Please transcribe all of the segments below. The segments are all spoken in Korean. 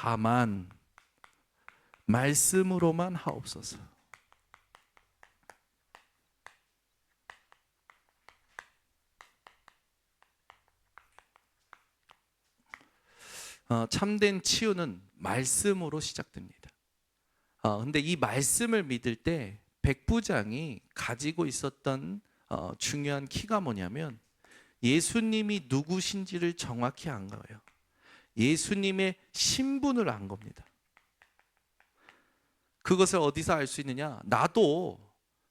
다만 말씀으로만 하옵소서. 참된 치유는 말씀으로 시작됩니다. 근데 이 말씀을 믿을 때 백부장이 가지고 있었던 중요한 키가 뭐냐면 예수님이 누구신지를 정확히 안 거예요. 예수님의 신분을 안 겁니다. 그것을 어디서 알 수 있느냐? 나도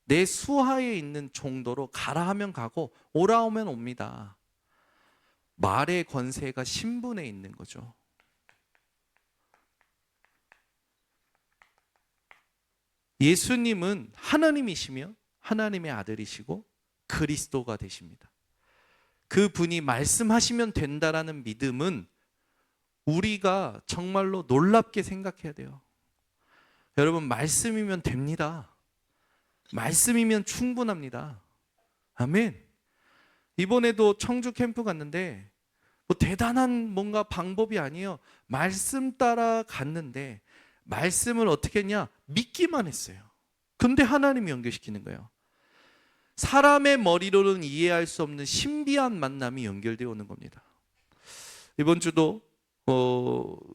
내 수하에 있는 정도로 가라 하면 가고 오라 하면 옵니다. 말의 권세가 신분에 있는 거죠. 예수님은 하나님이시며 하나님의 아들이시고 그리스도가 되십니다. 그분이 말씀하시면 된다라는 믿음은 우리가 정말로 놀랍게 생각해야 돼요. 여러분, 말씀이면 됩니다. 말씀이면 충분합니다. 아멘. 이번에도 청주 캠프 갔는데 뭐 대단한 뭔가 방법이 아니에요. 말씀 따라 갔는데 말씀을 어떻게 했냐? 믿기만 했어요. 근데 하나님이 연결시키는 거예요. 사람의 머리로는 이해할 수 없는 신비한 만남이 연결되어 오는 겁니다. 이번 주도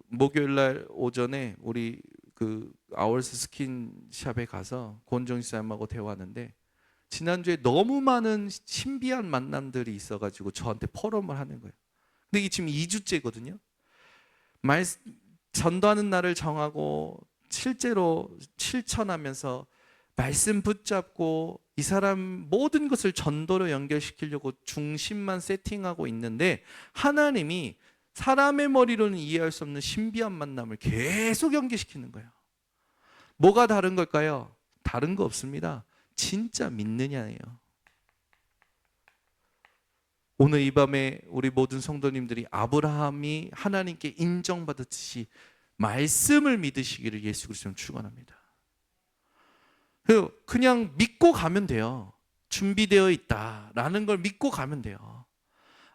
목요일 날 오전에 우리 그 아월스 스킨샵에 가서 권정희 사람하고 대화하는데 지난주에 너무 많은 신비한 만남들이 있어가지고 저한테 포럼을 하는 거예요. 근데 이게 지금 2주째거든요. 전도하는 날을 정하고 실제로 실천하면서 말씀 붙잡고 이 사람 모든 것을 전도로 연결시키려고 중심만 세팅하고 있는데 하나님이 사람의 머리로는 이해할 수 없는 신비한 만남을 계속 연결시키는 거예요. 뭐가 다른 걸까요? 다른 거 없습니다. 진짜 믿느냐예요. 오늘 이 밤에 우리 모든 성도님들이 아브라함이 하나님께 인정받았듯이 말씀을 믿으시기를 예수 그리스도는 축원합니다. 그냥 믿고 가면 돼요. 준비되어 있다라는 걸 믿고 가면 돼요.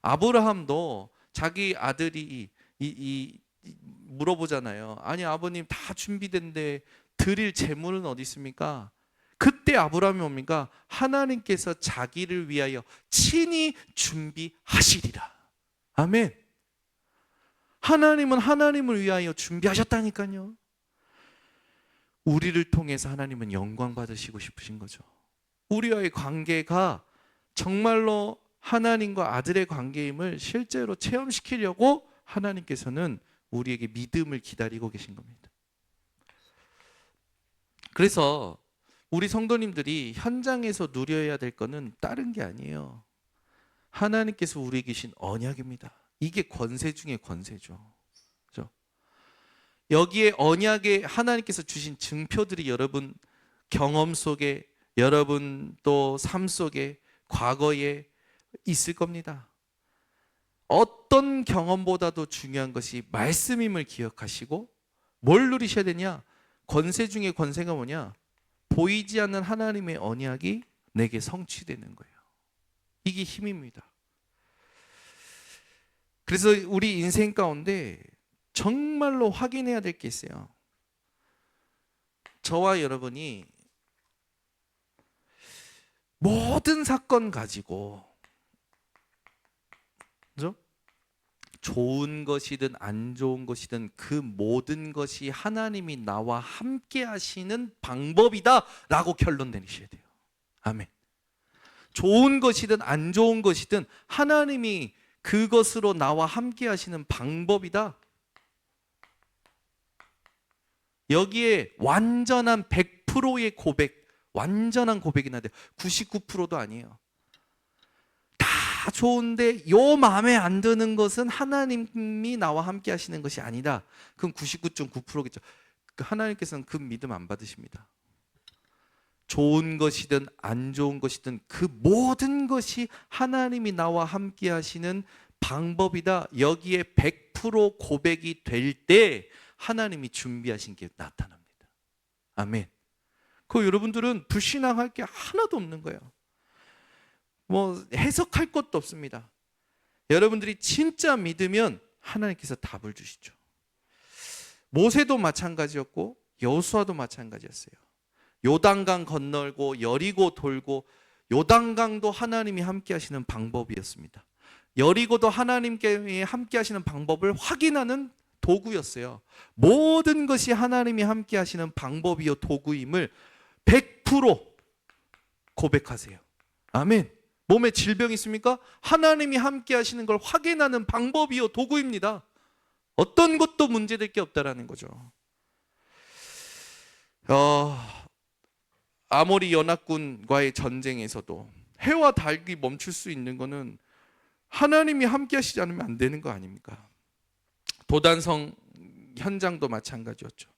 아브라함도 자기 아들이 물어보잖아요. 아니 아버님 다 준비된데 드릴 재물은 어디 있습니까? 그때 아브라함이 뭡니까? 하나님께서 자기를 위하여 친히 준비하시리라. 아멘. 하나님은 하나님을 위하여 준비하셨다니까요. 우리를 통해서 하나님은 영광 받으시고 싶으신 거죠. 우리와의 관계가 정말로 하나님과 아들의 관계임을 실제로 체험시키려고 하나님께서는 우리에게 믿음을 기다리고 계신 겁니다. 그래서 우리 성도님들이 현장에서 누려야 될 것은 다른 게 아니에요. 하나님께서 우리에게 주신 언약입니다. 이게 권세 중에 권세죠. 그렇죠? 여기에 언약에 하나님께서 주신 증표들이 여러분 경험 속에, 여러분 또 삶 속에, 과거에 있을 겁니다. 어떤 경험보다도 중요한 것이 말씀임을 기억하시고 뭘 누리셔야 되냐? 권세 중에 권세가 뭐냐? 보이지 않는 하나님의 언약이 내게 성취되는 거예요. 이게 힘입니다. 그래서 우리 인생 가운데 정말로 확인해야 될 게 있어요. 저와 여러분이 모든 사건 가지고, 그죠? 좋은 것이든 안 좋은 것이든 그 모든 것이 하나님이 나와 함께 하시는 방법이다 라고 결론 내리셔야 돼요. 아멘. 좋은 것이든 안 좋은 것이든 하나님이 그것으로 나와 함께 하시는 방법이다. 여기에 완전한 100%의 고백, 완전한 고백이 나야 돼요. 99%도 아니에요. 다 좋은데 요 마음에 안 드는 것은 하나님이 나와 함께 하시는 것이 아니다. 그럼 99.9%겠죠. 하나님께서는 그 믿음 안 받으십니다. 좋은 것이든 안 좋은 것이든 그 모든 것이 하나님이 나와 함께 하시는 방법이다. 여기에 100% 고백이 될 때 하나님이 준비하신 게 나타납니다. 아멘. 그 여러분들은 불신앙할 게 하나도 없는 거예요. 뭐 해석할 것도 없습니다. 여러분들이 진짜 믿으면 하나님께서 답을 주시죠. 모세도 마찬가지였고 여호수아도 마찬가지였어요. 요단강 건널고 여리고 돌고, 요단강도 하나님이 함께 하시는 방법이었습니다. 여리고도 하나님께 함께 하시는 방법을 확인하는 도구였어요. 모든 것이 하나님이 함께 하시는 방법이요 도구임을 100% 고백하세요. 아멘. 몸에 질병이 있습니까? 하나님이 함께 하시는 걸 확인하는 방법이요 도구입니다. 어떤 것도 문제될 게 없다라는 거죠. 아모리 연합군과의 전쟁에서도 해와 달이 멈출 수 있는 거는 하나님이 함께 하시지 않으면 안 되는 거 아닙니까? 도단성 현장도 마찬가지였죠.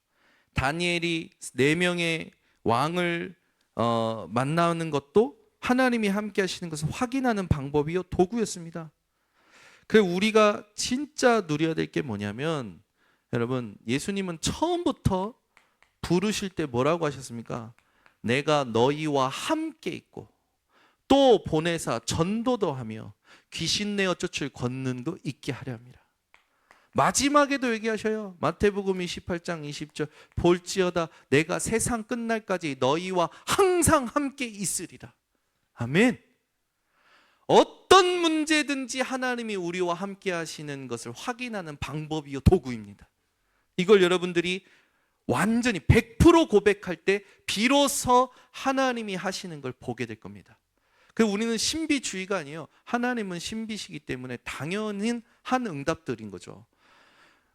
다니엘이 4명의 왕을 만나는 것도 하나님이 함께 하시는 것을 확인하는 방법이요 도구였습니다. 그래서 우리가 진짜 누려야 될 게 뭐냐면, 여러분, 예수님은 처음부터 부르실 때 뭐라고 하셨습니까? 내가 너희와 함께 있고 또 보내사 전도도 하며 귀신 내어 쫓을 권능도 있게 하려 함이라. 마지막에도 얘기하셔요. 마태복음 28장 20절, 볼지어다 내가 세상 끝날까지 너희와 항상 함께 있으리라. 아멘. 어떤 문제든지 하나님이 우리와 함께 하시는 것을 확인하는 방법이요 도구입니다. 이걸 여러분들이 완전히 100% 고백할 때 비로소 하나님이 하시는 걸 보게 될 겁니다. 그 우리는 신비주의가 아니에요. 하나님은 신비시기 때문에 당연한 응답들인 거죠.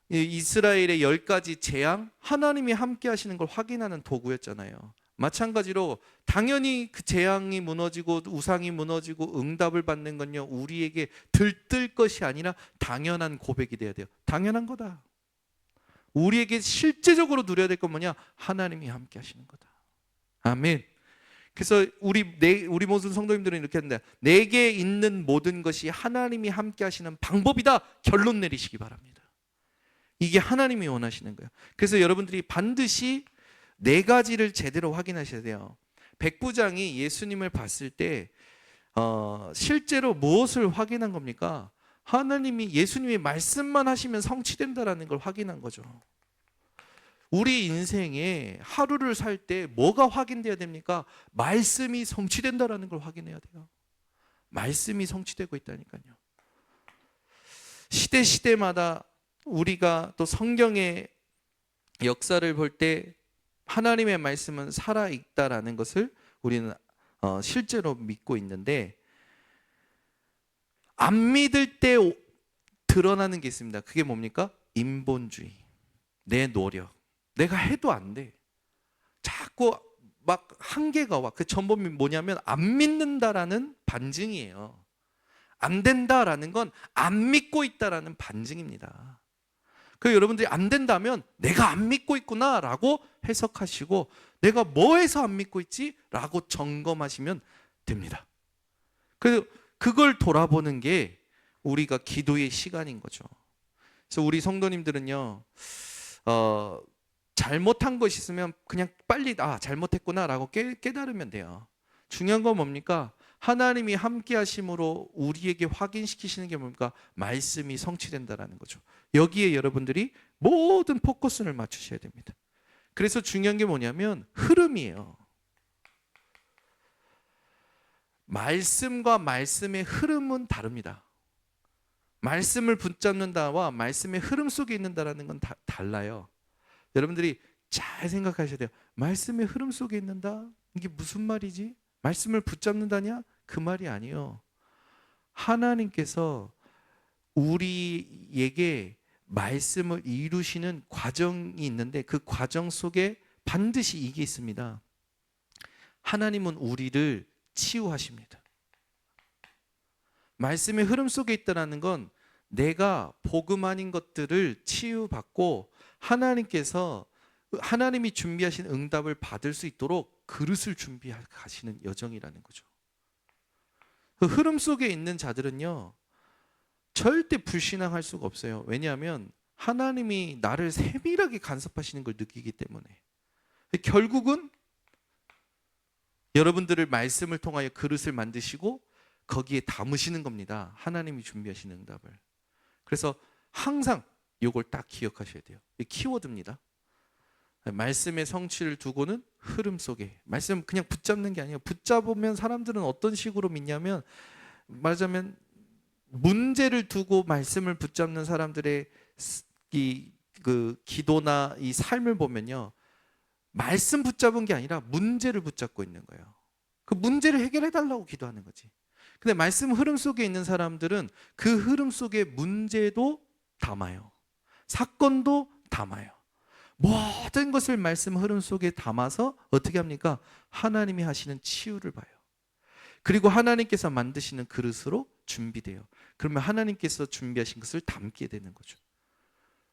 이스라엘의 10가지 재앙, 하나님이 함께 하시는 걸 확인하는 도구였잖아요. 마찬가지로 당연히 그 재앙이 무너지고 우상이 무너지고 응답을 받는 건요, 우리에게 들뜰 것이 아니라 당연한 고백이 돼야 돼요. 당연한 거다. 우리에게 실제적으로 누려야 될 건 뭐냐? 하나님이 함께 하시는 거다. 아멘. 그래서 우리 모든 성도님들은 이렇게 한다. 내게 있는 모든 것이 하나님이 함께 하시는 방법이다. 결론 내리시기 바랍니다. 이게 하나님이 원하시는 거예요. 그래서 여러분들이 반드시 4가지를 제대로 확인하셔야 돼요. 백부장이 예수님을 봤을 때 실제로 무엇을 확인한 겁니까? 하나님이, 예수님이 말씀만 하시면 성취된다라는 걸 확인한 거죠. 우리 인생에 하루를 살 때 뭐가 확인돼야 됩니까? 말씀이 성취된다라는 걸 확인해야 돼요. 말씀이 성취되고 있다니까요. 시대마다 우리가 또 성경의 역사를 볼 때 하나님의 말씀은 살아있다라는 것을 우리는 실제로 믿고 있는데, 안 믿을 때 드러나는 게 있습니다. 그게 뭡니까? 인본주의. 내 노력. 내가 해도 안 돼. 자꾸 막 한계가 와. 그 전범이 뭐냐면 안 믿는다라는 반증이에요. 안 된다라는 건 안 믿고 있다라는 반증입니다. 그 여러분들이 안 된다면 내가 안 믿고 있구나라고 해석하시고, 내가 뭐해서 안 믿고 있지라고 점검하시면 됩니다. 그래서 그걸 돌아보는 게 우리가 기도의 시간인 거죠. 그래서 우리 성도님들은요, 잘못한 것이 있으면 그냥 빨리 잘못했구나라고 깨달으면 돼요. 중요한 건 뭡니까? 하나님이 함께 하심으로 우리에게 확인시키시는 게 뭡니까? 말씀이 성취된다라는 거죠. 여기에 여러분들이 모든 포커스를 맞추셔야 됩니다. 그래서 중요한 게 뭐냐면 흐름이에요. 말씀과 말씀의 흐름은 다릅니다. 말씀을 붙잡는다와 말씀의 흐름 속에 있는다라는 건 달라요. 여러분들이 잘 생각하셔야 돼요. 말씀의 흐름 속에 있는다? 이게 무슨 말이지? 말씀을 붙잡는다냐? 그 말이 아니에요. 하나님께서 우리에게 말씀을 이루시는 과정이 있는데, 그 과정 속에 반드시 이게 있습니다. 하나님은 우리를 치유하십니다. 말씀의 흐름 속에 있다는 건 내가 복음 아닌 것들을 치유받고 하나님이 준비하신 응답을 받을 수 있도록 그릇을 준비하시는 여정이라는 거죠. 그 흐름 속에 있는 자들은요, 절대 불신앙할 수가 없어요. 왜냐하면 하나님이 나를 세밀하게 간섭하시는 걸 느끼기 때문에. 결국은 여러분들을 말씀을 통하여 그릇을 만드시고 거기에 담으시는 겁니다. 하나님이 준비하신 응답을. 그래서 항상 이걸 딱 기억하셔야 돼요. 이 키워드입니다. 말씀의 성취를 두고는 흐름 속에. 말씀 그냥 붙잡는 게 아니에요. 붙잡으면 사람들은 어떤 식으로 믿냐면, 말하자면 문제를 두고 말씀을 붙잡는 사람들의 그 기도나 이 삶을 보면요, 말씀 붙잡은 게 아니라 문제를 붙잡고 있는 거예요. 그 문제를 해결해 달라고 기도하는 거지. 근데 말씀 흐름 속에 있는 사람들은 그 흐름 속에 문제도 담아요. 사건도 담아요. 모든 것을 말씀 흐름 속에 담아서 어떻게 합니까? 하나님이 하시는 치유를 봐요. 그리고 하나님께서 만드시는 그릇으로 준비돼요. 그러면 하나님께서 준비하신 것을 담게 되는 거죠.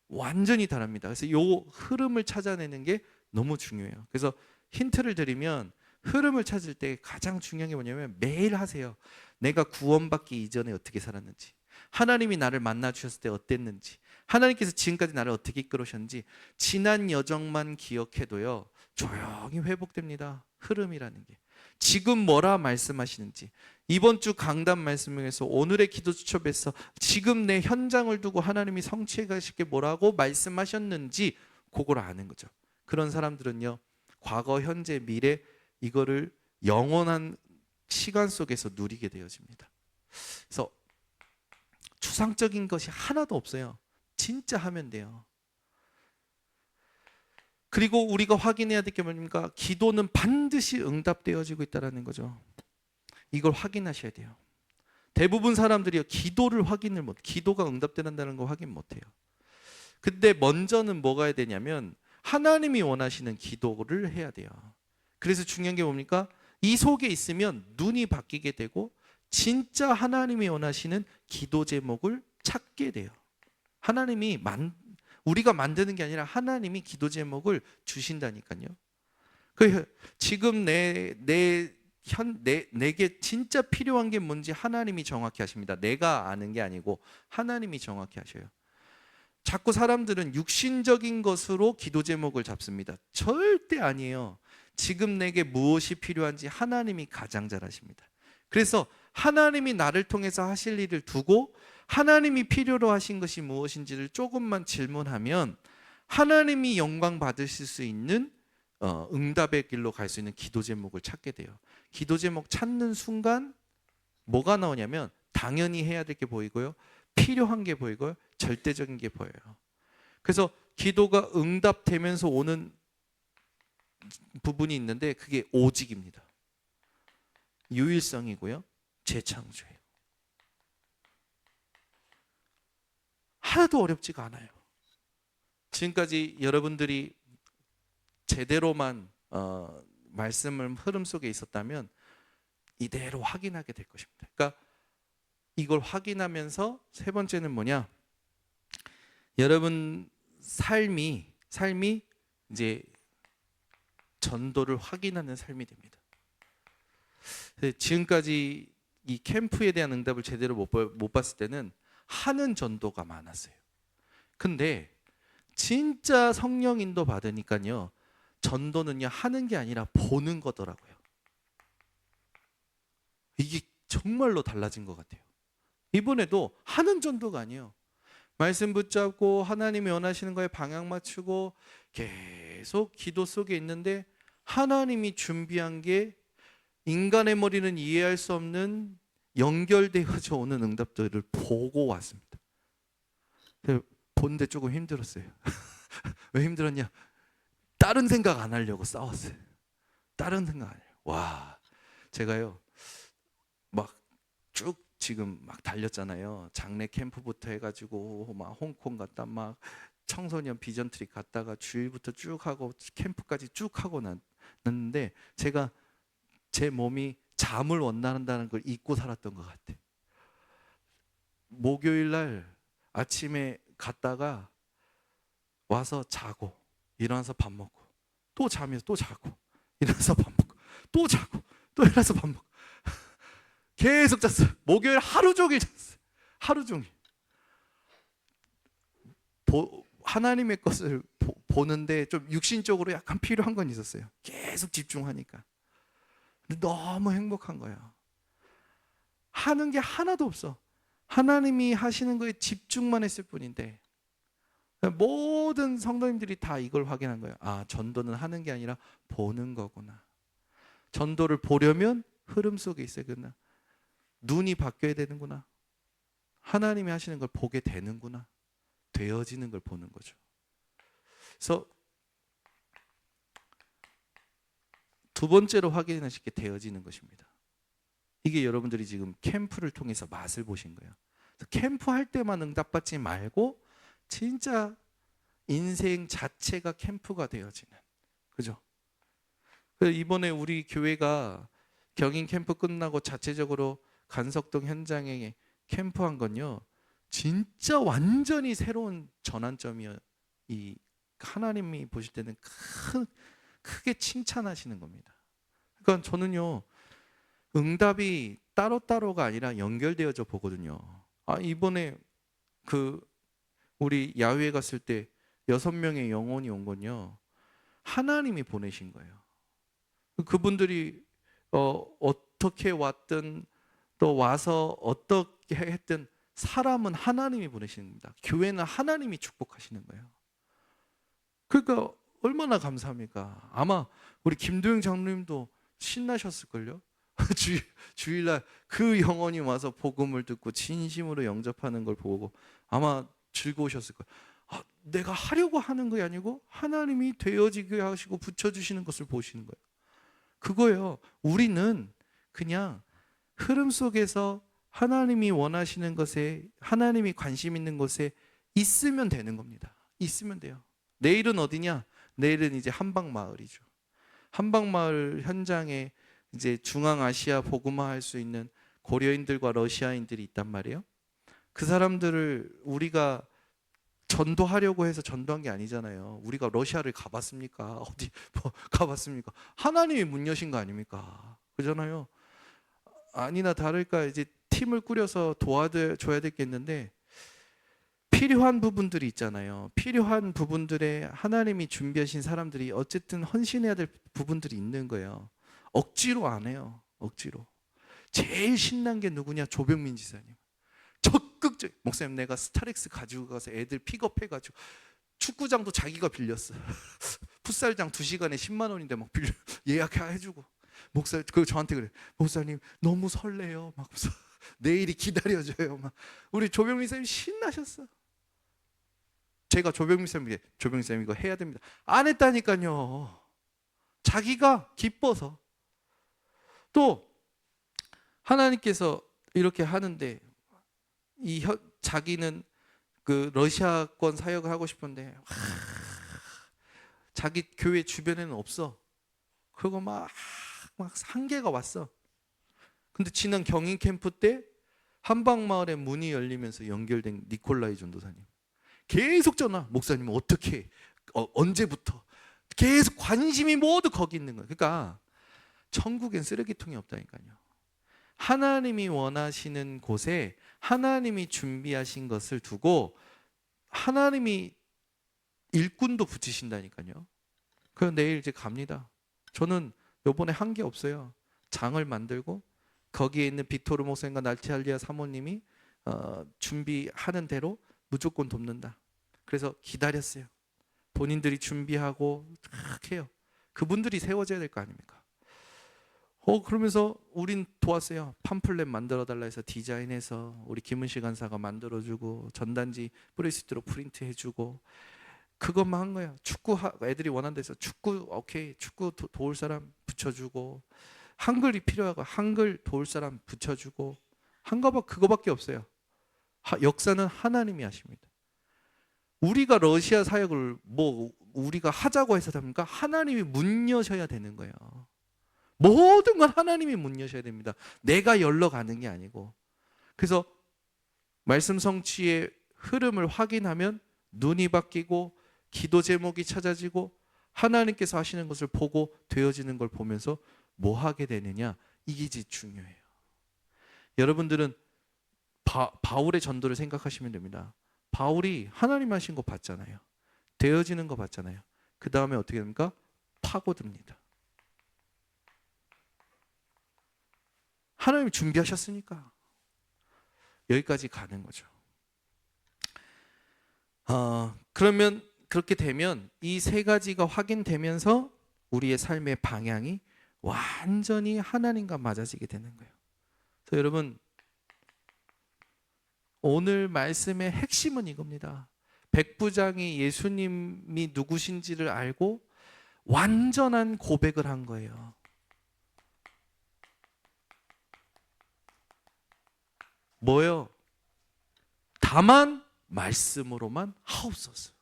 완전히 다릅니다. 그래서 이 흐름을 찾아내는 게 너무 중요해요. 그래서 힌트를 드리면, 흐름을 찾을 때 가장 중요한 게 뭐냐면, 매일 하세요. 내가 구원받기 이전에 어떻게 살았는지, 하나님이 나를 만나 주셨을 때 어땠는지, 하나님께서 지금까지 나를 어떻게 이끌으셨는지, 지난 여정만 기억해도요, 조용히 회복됩니다. 흐름이라는 게. 지금 뭐라 말씀하시는지, 이번 주 강단 말씀에서, 오늘의 기도 수첩에서 지금 내 현장을 두고 하나님이 성취해 가실 게 뭐라고 말씀하셨는지 그걸 아는 거죠. 그런 사람들은요, 과거, 현재, 미래 이거를 영원한 시간 속에서 누리게 되어집니다. 그래서 추상적인 것이 하나도 없어요. 진짜 하면 돼요. 그리고 우리가 확인해야 될 게 뭡니까? 기도는 반드시 응답되어지고 있다는 거죠. 이걸 확인하셔야 돼요. 대부분 사람들이 기도를 확인을 못, 기도가 응답된다는 거 확인 못 해요. 근데 먼저는 뭐가 해야 되냐면, 하나님이 원하시는 기도를 해야 돼요. 그래서 중요한 게 뭡니까? 이 속에 있으면 눈이 바뀌게 되고 진짜 하나님이 원하시는 기도 제목을 찾게 돼요. 하나님이 우리가 만드는 게 아니라 하나님이 기도 제목을 주신다니까요. 지금 내게 진짜 필요한 게 뭔지 하나님이 정확히 하십니다. 내가 아는 게 아니고 하나님이 정확히 하셔요. 자꾸 사람들은 육신적인 것으로 기도 제목을 잡습니다. 절대 아니에요. 지금 내게 무엇이 필요한지 하나님이 가장 잘 아십니다. 그래서 하나님이 나를 통해서 하실 일을 두고 하나님이 필요로 하신 것이 무엇인지를 조금만 질문하면 하나님이 영광 받으실 수 있는 응답의 길로 갈 수 있는 기도 제목을 찾게 돼요. 기도 제목 찾는 순간 뭐가 나오냐면, 당연히 해야 될 게 보이고요, 필요한 게 보이고요, 절대적인 게 보여요. 그래서 기도가 응답되면서 오는 부분이 있는데, 그게 오직입니다. 유일성이고요, 재창조예요. 하나도 어렵지가 않아요. 지금까지 여러분들이 제대로만 말씀을 흐름 속에 있었다면 이대로 확인하게 될 것입니다. 그러니까 이걸 확인하면서 세 번째는 뭐냐? 여러분 삶이 이제 전도를 확인하는 삶이 됩니다. 지금까지 이 캠프에 대한 응답을 제대로 못 봤을 때는 하는 전도가 많았어요. 근데 진짜 성령 인도 받으니까요, 전도는요 하는 게 아니라 보는 거더라고요. 이게 정말로 달라진 것 같아요. 이번에도 하는 전도가 아니에요. 말씀 붙잡고 하나님이 원하시는 거에 방향 맞추고 계속 기도 속에 있는데, 하나님이 준비한 게 인간의 머리는 이해할 수 없는 연결되어져 오는 응답들을 보고 왔습니다. 보는데 조금 힘들었어요. 왜 힘들었냐? 다른 생각 안 하려고 싸웠어요. 다른 생각 안 해요. 와, 제가요 막 쭉 지금 막 달렸잖아요. 장례 캠프부터 해가지고 막 홍콩 갔다 막 청소년 비전 트립 갔다가 주일부터 쭉 하고 캠프까지 쭉 하고 났는데, 제가 제 몸이 잠을 원한다는 걸 잊고 살았던 것 같아요. 목요일 날 아침에 갔다가 와서 자고 일어나서 밥 먹고 또 자면서 또 자고 일어나서 밥 먹고 또 자고 또 일어나서 밥 먹고 계속 잤어요. 목요일 하루 종일 잤어요. 하루 종일. 하나님의 것을 보는데 좀 육신적으로 약간 필요한 건 있었어요. 계속 집중하니까. 근데 너무 행복한 거예요. 하는 게 하나도 없어. 하나님이 하시는 거에 집중만 했을 뿐인데 모든 성도님들이 다 이걸 확인한 거예요. 아, 전도는 하는 게 아니라 보는 거구나. 전도를 보려면 흐름 속에 있어야 되구나. 눈이 바뀌어야 되는구나. 하나님이 하시는 걸 보게 되는구나. 되어지는 걸 보는 거죠. 그래서 두 번째로 확인하실 게 되어지는 것입니다. 이게 여러분들이 지금 캠프를 통해서 맛을 보신 거예요. 캠프 할 때만 응답받지 말고 진짜 인생 자체가 캠프가 되어지는, 그죠? 이번에 우리 교회가 경인 캠프 끝나고 자체적으로 간석동 현장에 캠프한 건요, 진짜 완전히 새로운 전환점이에요. 이 하나님이 보실 때는 크게 칭찬하시는 겁니다. 그러니까 저는요, 응답이 따로따로가 아니라 연결되어져 보거든요. 아, 이번에 우리 야외에 갔을 때 6명의 영혼이 온 건요, 하나님이 보내신 거예요. 그분들이 어떻게 왔든 또 와서 어떻게 했든 사람은 하나님이 보내시는 겁니다. 교회는 하나님이 축복하시는 거예요. 그러니까 얼마나 감사합니까? 아마 우리 김도영 장로님도 신나셨을걸요? 주일날 그 영혼이 와서 복음을 듣고 진심으로 영접하는 걸 보고 아마 즐거우셨을 거예요. 아, 내가 하려고 하는 게 아니고 하나님이 되어지게 하시고 붙여주시는 것을 보시는 거예요. 그거예요. 우리는 그냥 흐름 속에서 하나님이 원하시는 것에, 하나님이 관심 있는 것에 있으면 되는 겁니다. 있으면 돼요. 내일은 어디냐? 내일은 이제 한방마을이죠. 한방마을 현장에 이제 중앙아시아 복음화할 수 있는 고려인들과 러시아인들이 있단 말이에요. 그 사람들을 우리가 전도하려고 해서 전도한 게 아니잖아요. 우리가 러시아를 가봤습니까? 어디 가봤습니까? 하나님이 문 여신 거 아닙니까? 그잖아요. 아니나 다를까 이제 팀을 꾸려서 도와줘야 되겠는데 필요한 부분들이 있잖아요. 필요한 부분들에 하나님이 준비하신 사람들이 어쨌든 헌신해야 될 부분들이 있는 거예요. 억지로 안 해요. 억지로. 제일 신난 게 누구냐? 조병민 지사님. 적극적. 목사님, 내가 스타렉스 가지고 가서 애들 픽업해가지고 축구장도 자기가 빌렸어. 풋살장 2시간에 10만 원인데 막 예약해주고. 목사님, 저한테 그래. 목사님 너무 설레요. 막 내일이 기다려져요. 막 우리 조병민 쌤이 신나셨어. 제가 조병민 쌤에게 조병민 쌤 이거 해야 됩니다. 안 했다니까요. 자기가 기뻐서. 또 하나님께서 이렇게 하는데 자기는 그 러시아권 사역을 하고 싶은데 자기 교회 주변에는 없어. 그거 막 한계가 왔어. 근데 지난 경인 캠프 때 한방마을에 문이 열리면서 연결된 니콜라이 전도사님 계속 전화. 목사님 어떻게 언제부터 계속 관심이 모두 거기 있는 거예요. 그러니까 천국엔 쓰레기통이 없다니까요. 하나님이 원하시는 곳에 하나님이 준비하신 것을 두고 하나님이 일꾼도 붙이신다니까요. 그럼 내일 이제 갑니다. 저는 요번에 한 게 없어요. 장을 만들고 거기에 있는 빅토르 목사님과 날티알리아 사모님이 준비하는 대로 무조건 돕는다. 그래서 기다렸어요. 본인들이 준비하고 탁 해요. 그분들이 세워져야 될 거 아닙니까? 그러면서 우린 도왔어요. 팜플렛 만들어달라 해서 디자인해서 우리 김은식 간사가 만들어주고 전단지 뿌릴 수 있도록 프린트해주고 그것만 한 거야. 축구 애들이 원한다 해서 축구 오케이 축구 도울 사람 붙여주고 한글이 필요하고 한글 도울 사람 붙여주고 그거밖에 없어요. 역사는 하나님이 하십니다. 우리가 러시아 사역을 우리가 하자고 해서 합니까? 하나님이 문 여셔야 되는 거예요. 모든 건 하나님이 문 여셔야 됩니다. 내가 열러 가는 게 아니고. 그래서 말씀 성취의 흐름을 확인하면 눈이 바뀌고 기도 제목이 찾아지고 하나님께서 하시는 것을 보고 되어지는 걸 보면서 뭐 하게 되느냐? 이게 중요해요. 여러분들은 바울의 전도를 생각하시면 됩니다. 바울이 하나님 하신 거 봤잖아요. 되어지는 거 봤잖아요. 그 다음에 어떻게 됩니까? 파고듭니다. 하나님이 준비하셨으니까 여기까지 가는 거죠. 그러면 그렇게 되면 이 세 가지가 확인되면서 우리의 삶의 방향이 완전히 하나님과 맞아지게 되는 거예요. 그래서 여러분, 오늘 말씀의 핵심은 이겁니다. 백부장이 예수님이 누구신지를 알고 완전한 고백을 한 거예요. 뭐요? 다만 말씀으로만 하옵소서.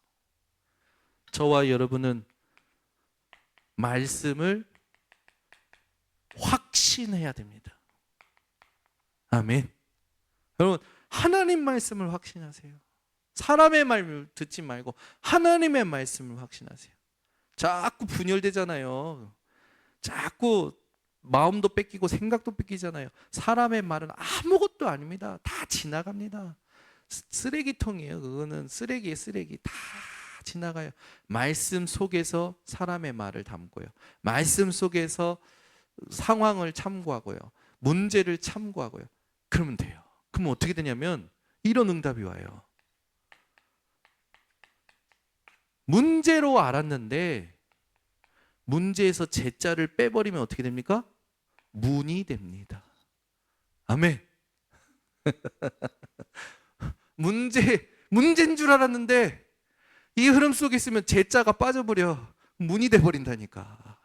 저와 여러분은 말씀을 확신해야 됩니다. 아멘. 여러분, 하나님 말씀을 확신하세요. 사람의 말을 듣지 말고 하나님의 말씀을 확신하세요. 자꾸 분열되잖아요. 자꾸 마음도 뺏기고 생각도 뺏기잖아요. 사람의 말은 아무것도 아닙니다. 다 지나갑니다. 쓰레기통이에요. 그거는 쓰레기예요. 쓰레기. 다 지나가요. 말씀 속에서 사람의 말을 담고요. 말씀 속에서 상황을 참고하고요. 문제를 참고하고요. 그러면 돼요. 그러면 어떻게 되냐면 이런 응답이 와요. 문제로 알았는데 문제에서 제자를 빼버리면 어떻게 됩니까? 문이 됩니다. 아멘. 문제인 줄 알았는데 이 흐름 속에 있으면 제자가 빠져버려 문이 돼버린다니까.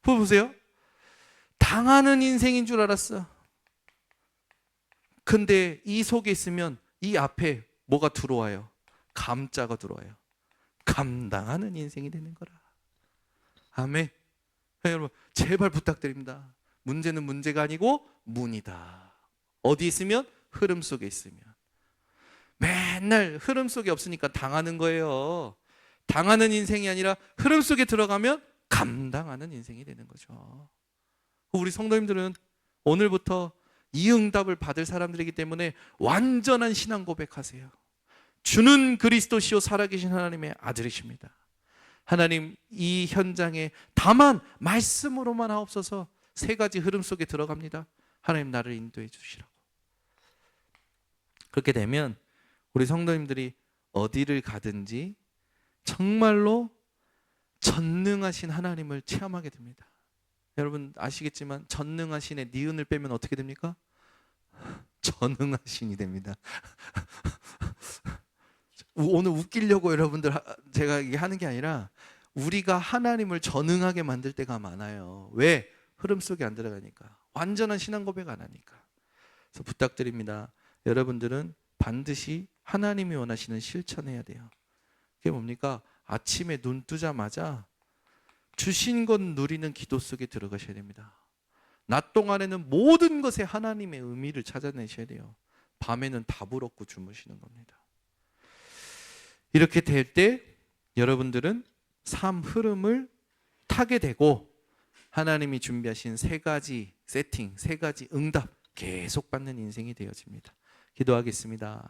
보세요. 당하는 인생인 줄 알았어. 근데 이 속에 있으면 이 앞에 뭐가 들어와요? 감자가 들어와요. 감당하는 인생이 되는 거라. 아멘. 여러분, 제발 부탁드립니다. 문제는 문제가 아니고 문이다. 어디 있으면? 흐름 속에 있으면. 맨날 흐름 속에 없으니까 당하는 거예요. 당하는 인생이 아니라 흐름 속에 들어가면 감당하는 인생이 되는 거죠. 우리 성도님들은 오늘부터 이 응답을 받을 사람들이기 때문에 완전한 신앙 고백하세요. 주는 그리스도시요 살아계신 하나님의 아들이십니다. 하나님, 이 현장에 다만 말씀으로만 하옵소서. 세 가지 흐름 속에 들어갑니다. 하나님, 나를 인도해 주시라고. 그렇게 되면 우리 성도님들이 어디를 가든지 정말로 전능하신 하나님을 체험하게 됩니다. 여러분 아시겠지만 전능하신의 니은을 빼면 어떻게 됩니까? 전능하신이 됩니다. 오늘 웃기려고 여러분들 제가 이게 하는 게 아니라 우리가 하나님을 전능하게 만들 때가 많아요. 왜? 흐름 속에 안 들어가니까. 완전한 신앙 고백 안 하니까. 그래서 부탁드립니다. 여러분들은 반드시 하나님이 원하시는 실천해야 돼요. 그게 뭡니까? 아침에 눈 뜨자마자 주신 것 누리는 기도 속에 들어가셔야 됩니다. 낮 동안에는 모든 것에 하나님의 의미를 찾아내셔야 돼요. 밤에는 답을 얻고 주무시는 겁니다. 이렇게 될 때 여러분들은 삶 흐름을 타게 되고 하나님이 준비하신 세 가지 세팅, 세 가지 응답 계속 받는 인생이 되어집니다. 기도하겠습니다.